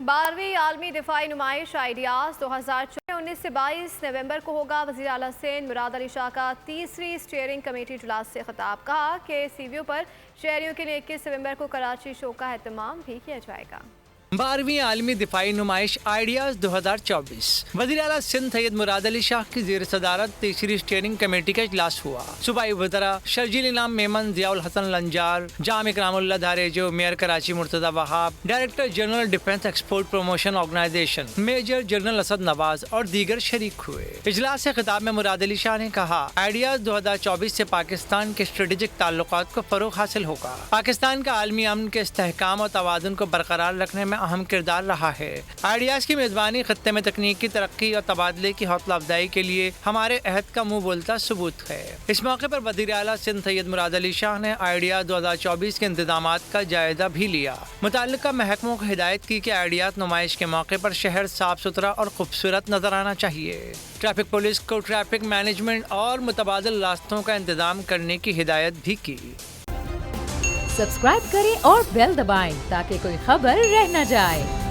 12वीं आलमी दिफाई नुमाइश आइडियाज़ 2019 से 22 नवंबर को होगा। वज़ीर आला सिंध मुराद अली शाह का तीसरी स्टीयरिंग कमेटी इजलास से खिताब। कहा कि सीवीओ पर शहरियों के लिए 21 नवंबर को कराची शो का एहतमाम भी किया जाएगा। 12वीं आलमी दिफाई नुमाइश आइडियाज़ 2024 वज़ीर आला सिंध सैयद मुराद अली शाह की ज़ेर सदारत तीसरी स्टीयरिंग कमेटी का इजलास हुआ। सूबाई वज़रा Sharjeel Inam Memon, Ziaul Hassan Lanjar, Jam Ikramullah Dharejo, mayor Karachi Murtaza Wahab, director general defence export promotion organisation major general Asad Nawaz और दीगर शरीक हुए। इजलास से खिताब में मुराद अली शाह ने कहा, आइडियाज़ 2024 से पाकिस्तान के स्ट्रेटेजिक ताल्लुकात को फ़रोग़ हासिल होगा। पाकिस्तान का आलमी अमन के इस्तेहकाम और तवाज़ुन को बरकरार रखने में अहम किरदार रहा है। आइडियाज़ की मेज़बानी खत्ते में तकनीक की तरक्की और तबादले की हौसला अफजाई के लिए हमारे अहद का मुँह बोलता सबूत है। इस मौके पर वज़ीर आला सिंध सैयद मुराद अली शाह ने आइडियाज़ 2024 के इंतजामात का जायजा भी लिया। मुतल्लिका महकमों को हिदायत की कि आइडियाज़ नुमाइश के मौके पर शहर साफ सुथरा और खूबसूरत नजर आना चाहिए। ट्रैफिक पुलिस को ट्रैफिक मैनेजमेंट और मुतबादिल रास्तों का इंतजाम करने की हिदायत भी की। सब्सक्राइब करें और बेल दबाएं ताकि कोई खबर रह न जाए।